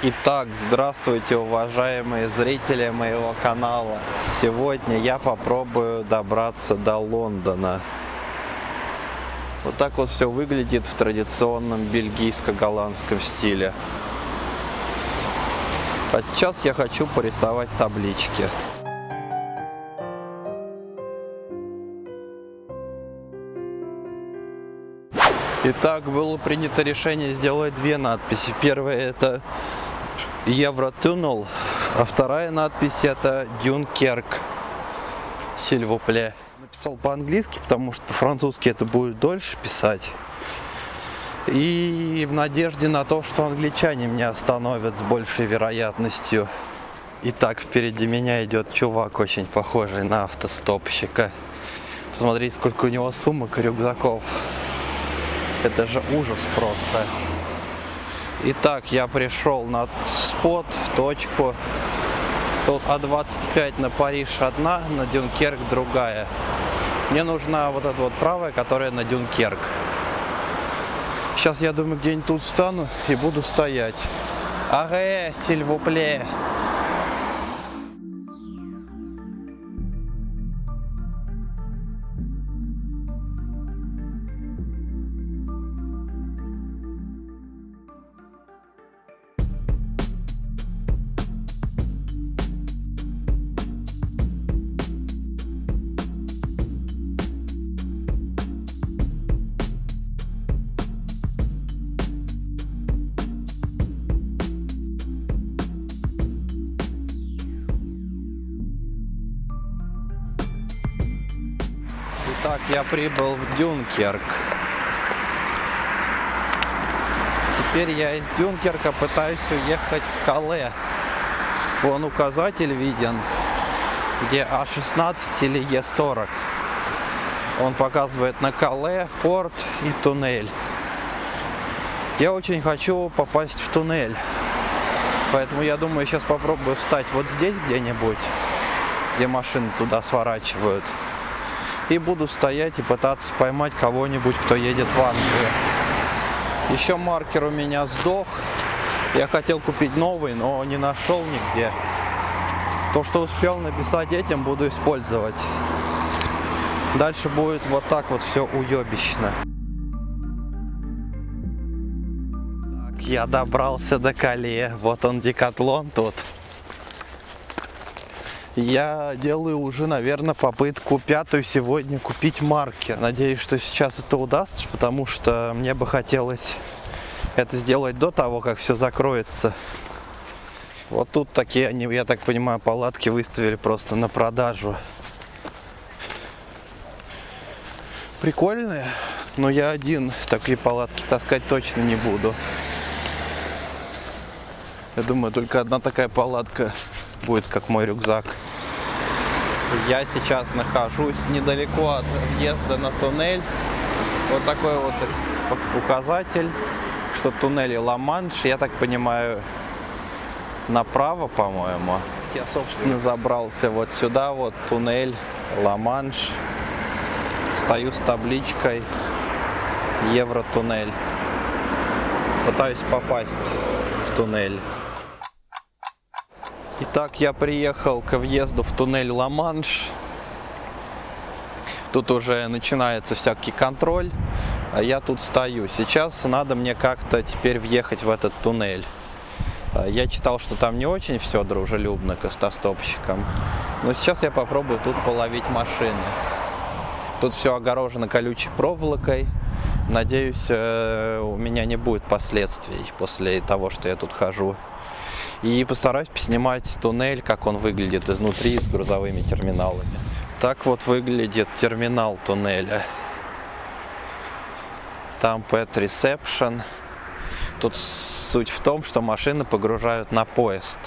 Итак, здравствуйте, уважаемые зрители моего канала. Сегодня я попробую добраться до Лондона. Вот так вот все выглядит в традиционном бельгийско-голландском стиле. А сейчас я хочу порисовать таблички. Итак, было принято решение сделать две надписи. Первая — это Евротуннел, а вторая надпись — это Дюнкерк. Сильвупле. Написал по-английски, потому что по-французски это будет дольше писать. И в надежде на то, что англичане меня остановят с большей вероятностью. Итак, впереди меня идет чувак, очень похожий на автостопщика. Посмотрите, сколько у него сумок и рюкзаков. Это же ужас просто. Итак, я пришел на спот, точку. Тут А25 на Париж одна, на Дюнкерк другая. Мне нужна вот эта вот правая, которая на Дюнкерк. Сейчас я думаю, где-нибудь тут встану и буду стоять. Арре, сильвупле. Итак, я прибыл в Дюнкерк. Теперь я из Дюнкерка пытаюсь уехать в Кале. Вон указатель виден, где А16 или Е40. Он показывает на Кале, порт и туннель. Я очень хочу попасть в туннель. Поэтому я думаю, сейчас попробую встать вот здесь где-нибудь, где машины туда сворачивают. И буду стоять и пытаться поймать кого-нибудь, кто едет в Англию. Еще маркер у меня сдох. Я хотел купить новый, но не нашел нигде. То, что успел написать этим, буду использовать. Дальше будет вот так вот все уебищно. Так, я добрался до Кале. Вот он, Декатлон тут. Я делаю уже, наверное, попытку пятую сегодня купить маркер. Надеюсь, что сейчас это удастся, потому что мне бы хотелось это сделать до того, как все закроется. Вот тут такие, они, я так понимаю, палатки выставили просто на продажу. Прикольные, но я один такие палатки таскать точно не буду. Я думаю, только одна такая палатка будет, как мой рюкзак. Я сейчас нахожусь недалеко от въезда на туннель. Вот такой вот указатель, что туннель Ла-Манш, я так понимаю, направо, по-моему. Я, собственно, забрался вот сюда, вот туннель Ла-Манш. Стою с табличкой Евротуннель. Пытаюсь попасть в туннель. Итак, я приехал к въезду в туннель Ла-Манш. Тут уже начинается всякий контроль, а я тут стою. Сейчас надо мне как-то теперь въехать в этот туннель. Я читал, что там не очень все дружелюбно к автостопщикам, но сейчас я попробую тут половить машины. Тут все огорожено колючей проволокой. Надеюсь, у меня не будет последствий после того, что я тут хожу. И постараюсь поснимать туннель, как он выглядит изнутри с грузовыми терминалами. Так вот выглядит терминал туннеля. Там Pet Reception. Тут суть в том, что машины погружают на поезд.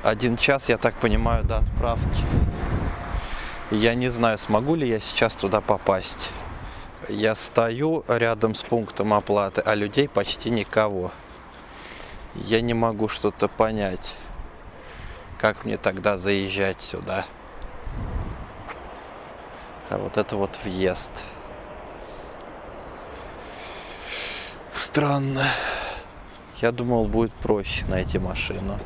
1 час, я так понимаю, до отправки. Я не знаю, смогу ли я сейчас туда попасть. Я стою рядом с пунктом оплаты, а людей почти никого. Я не могу что-то понять, как мне тогда заезжать сюда. А вот это вот въезд. Странно. Я думал, будет проще найти машину.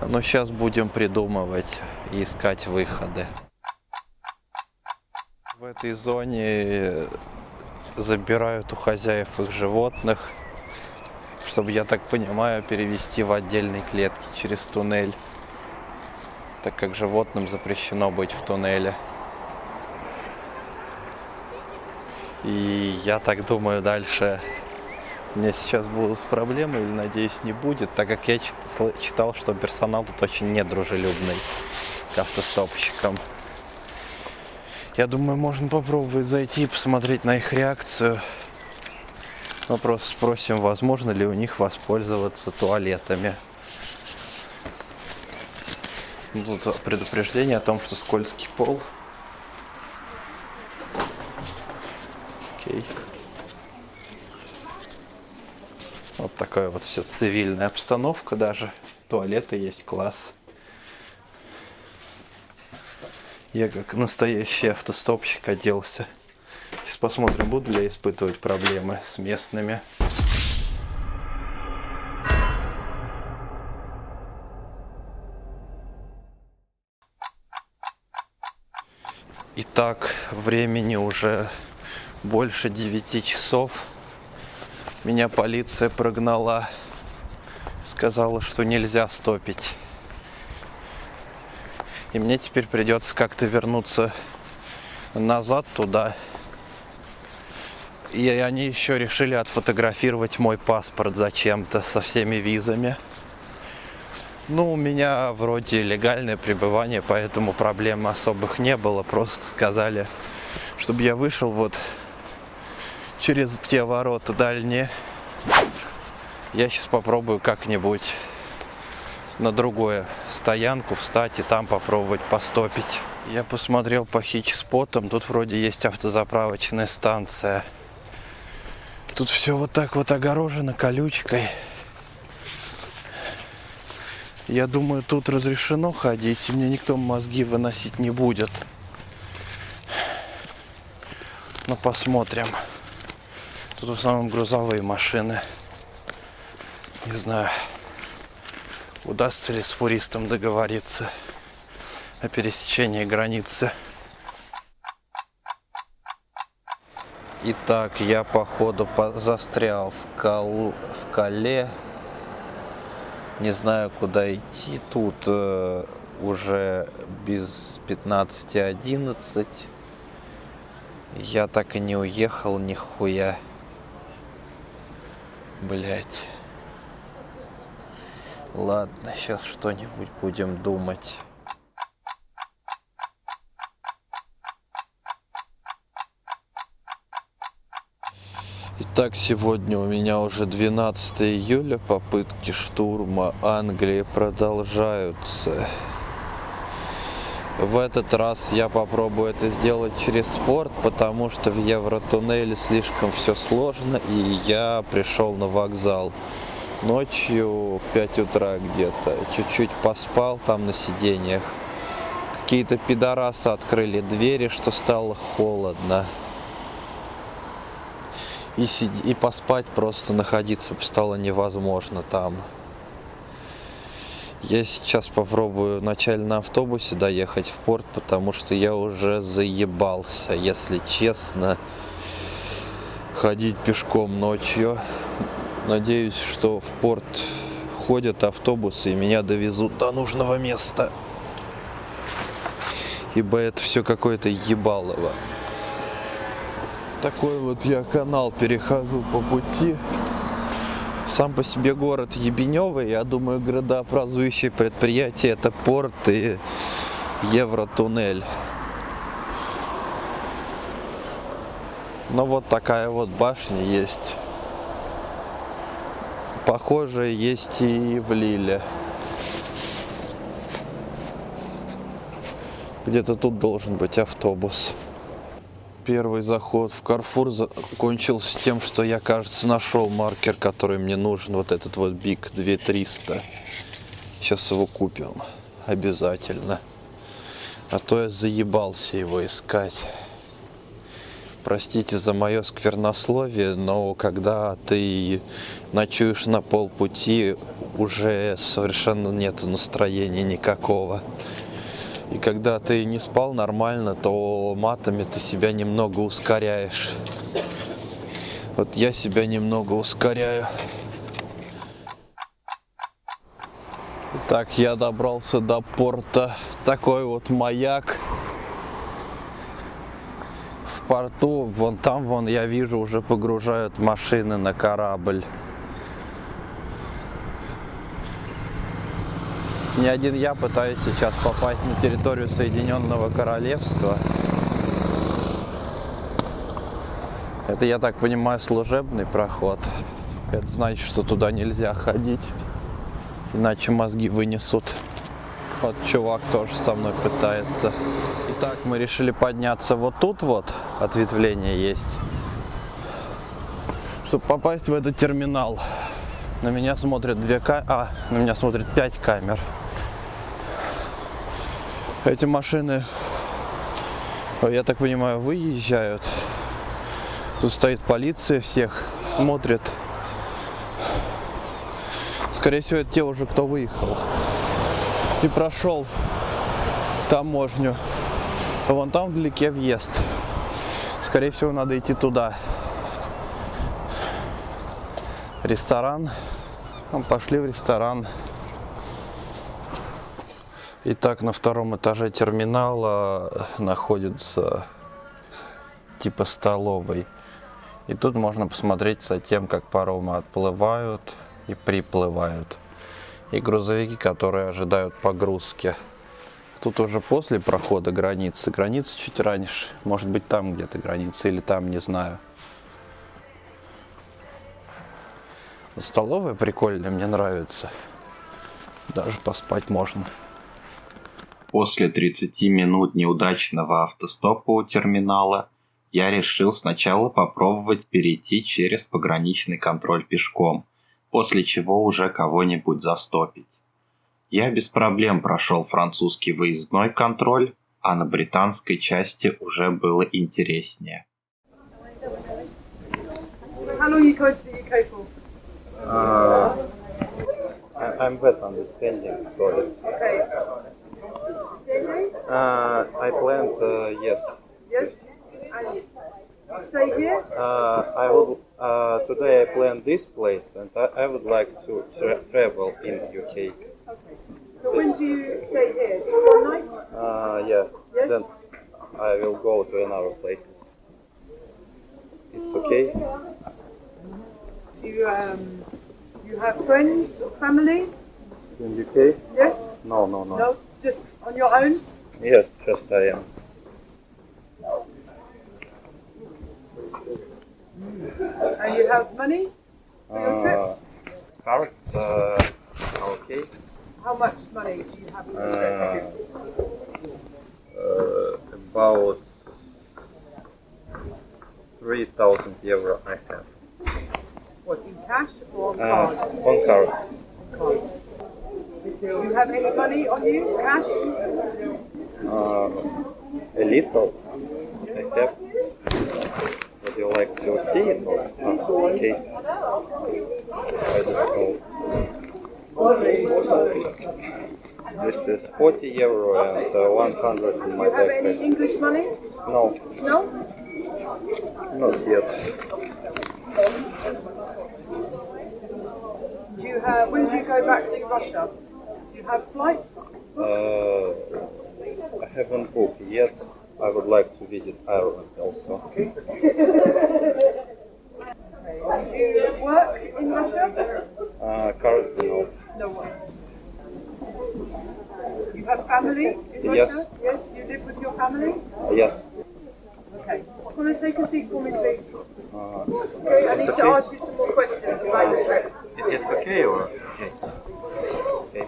Но сейчас будем придумывать и искать выходы. В этой зоне забирают у хозяев их животных, чтобы, я так понимаю, перевести в отдельные клетки через туннель, так как животным запрещено быть в туннеле. И я так думаю, дальше у меня сейчас будут проблемы, или, надеюсь, не будет, так как я читал, что персонал тут очень недружелюбный к автостопщикам. Я думаю, можно попробовать зайти и посмотреть на их реакцию. Мы просто спросим, возможно ли у них воспользоваться туалетами. Тут предупреждение о том, что скользкий пол. Окей. Вот такая вот все цивильная обстановка даже. Туалеты есть, класс. Я как настоящий автостопщик оделся. Сейчас посмотрим, буду ли я испытывать проблемы с местными. Итак, времени уже больше 9 часов. Меня полиция прогнала. Сказала, что нельзя стопить. И мне теперь придется как-то вернуться назад туда. И они еще решили отфотографировать мой паспорт зачем-то со всеми визами. Ну, у меня вроде легальное пребывание, поэтому проблем особых не было. Просто сказали, чтобы я вышел вот через те ворота дальние. Я сейчас попробую как-нибудь на другую стоянку встать и там попробовать постопить. Я посмотрел по хич-спотам, тут вроде есть автозаправочная станция. Тут все вот так вот огорожено колючкой. Я думаю, тут разрешено ходить, и мне никто мозги выносить не будет. Но посмотрим. Тут в основном грузовые машины. Не знаю, удастся ли с фуристом договориться о пересечении границы. Итак, я походу застрял в Кале. Не знаю, куда идти. Тут уже без 15:11. Я так и не уехал нихуя. Блять. Ладно, сейчас что-нибудь будем думать. Итак, сегодня у меня уже 12 июля, попытки штурма Англии продолжаются. В этот раз я попробую это сделать через спорт, потому что в Евротуннеле слишком все сложно, и я пришел на вокзал ночью в 5 утра где-то, чуть-чуть поспал там на сиденьях. Какие-то пидорасы открыли двери, что стало холодно. И поспать просто, находиться стало невозможно там. Я сейчас попробую вначале на автобусе доехать в порт, потому что я уже заебался, если честно, ходить пешком ночью. Надеюсь, что в порт ходят автобусы и меня довезут до нужного места. Ибо это все какое-то ебалово. Такой вот я канал перехожу по пути. Сам по себе город ебеневый. Я думаю, градообразующее предприятие это порт и Евротуннель. Но вот такая вот башня есть. Похожая есть и в Лиле. Где-то тут должен быть автобус. Первый заход в Carrefour закончился тем, что я, кажется, нашел маркер, который мне нужен. Вот этот вот Биг 2300. Сейчас его купим. Обязательно. А то я заебался его искать. простите за мое сквернословие, но когда ты ночуешь на полпути, уже совершенно нет настроения никакого. И когда ты не спал нормально, то матами ты себя немного ускоряешь. Вот я себя немного ускоряю. Так, я добрался до порта. Такой вот маяк. В порту, вон там, я вижу, уже погружают машины на корабль. Не один я пытаюсь сейчас попасть на территорию Соединенного Королевства. Это, я так понимаю, служебный проход. Это значит, что туда нельзя ходить, иначе мозги вынесут. Вот чувак тоже со мной пытается. Итак, мы решили подняться вот тут вот, ответвление есть, чтобы попасть в этот терминал. На меня смотрят на меня смотрят 5 камер. Эти машины, я так понимаю, выезжают. Тут стоит полиция, всех смотрит. Скорее всего, это те уже, кто выехал и прошел таможню. Вон там вдалеке въезд. Скорее всего, надо идти туда. Ресторан. Пошли в ресторан. Итак, на втором этаже терминала находится типа столовой. И тут можно посмотреть за тем, как паромы отплывают и приплывают. И грузовики, которые ожидают погрузки. Тут уже после прохода границы. Граница чуть раньше. Может быть, там где-то граница или там, не знаю. Столовая прикольная, мне нравится. Даже поспать можно. После 30 минут неудачного автостопа у терминала я решил сначала попробовать перейти через пограничный контроль пешком, после чего уже кого-нибудь застопить. Я без проблем прошел французский выездной контроль, а на британской части уже было интереснее. How long are you going to the UK for? I'm bad understanding, sorry. Okay. 10 days? I planned, yes. Yes? And you stay here? I would today I planned this place, and I would like to travel in UK. So when do you stay here? Just one night? Yeah. Yes? Then I will go to another places. It's okay. Do you have friends or family? In UK? Yes? No. No? Just on your own? Yes, just I am. And you have money for your trip? Cards okay. How much money do you have for your trip? About 3,000 euro I have. What, in cash or on card? On cards. Cards. Do you have any money on you? Cash? A little I have. Would you like to see it? Okay. I don't know. This is 40 euro and 100 in Do my you have any backpack. English money? No, No? not yet. When do you go back to Russia? Do you have flights? I haven't booked yet. I would like to visit Ireland also. Okay. Do you work in Russia? Currently no. No work. You have family in Yes. Russia? Yes. You live with your family? Yes. Okay. Want to take a seat for me, please? It's Okay, I need to okay. ask you some more questions about your trip. It's okay or okay? Okay.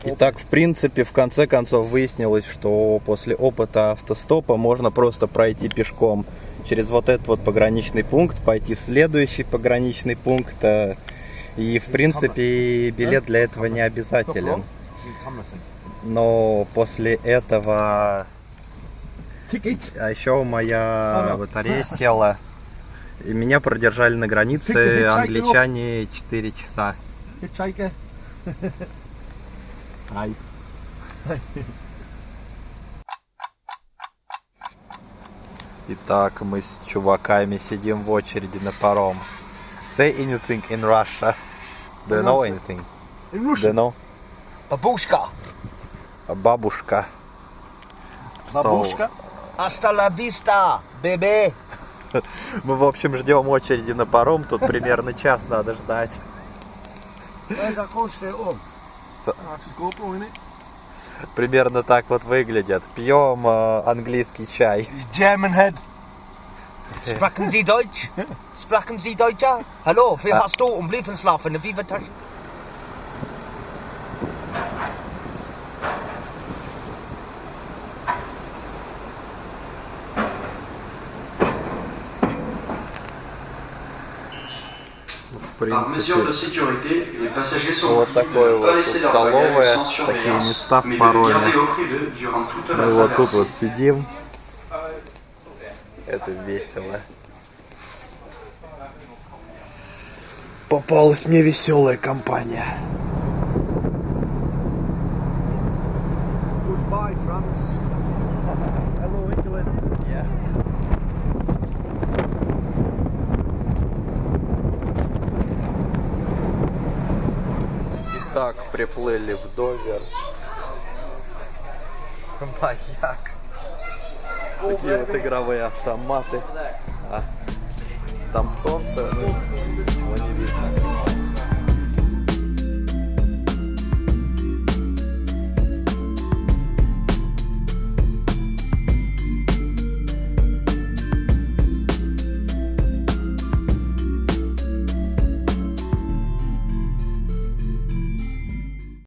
Итак, в принципе, в конце концов выяснилось, что после опыта автостопа можно просто пройти пешком через вот этот вот пограничный пункт, пойти в следующий пограничный пункт. И, в принципе, билет для этого не обязателен. Но после этого... А еще моя батарея села. И меня продержали на границе англичане 4 часа. Итак, мы с чуваками сидим в очереди на паром. Say anything in Russia. Do you know anything? In Do you Russian? know? Babushka. Бабушка. Babushka. Hasta la vista, bebé. Мы, в общем, ждем очереди на паром. Тут примерно час надо ждать. Примерно так вот выглядят. Пьем английский чай. German head. Sprachen Sie Deutsch? Sprachen Sie Deutsch? Hallo, wie hast du und Briefenschlafen? Wie wird das? В принципе, вот такое вот тут столовая, такие места в пароме. Мы вот тут вот сидим. Это весело. Попалась мне веселая компания. Goodbye, France. Hello, England. Yeah. Итак, приплыли в Довер. Маяк. Такие вот игровые автоматы. Там солнце, но его не видно.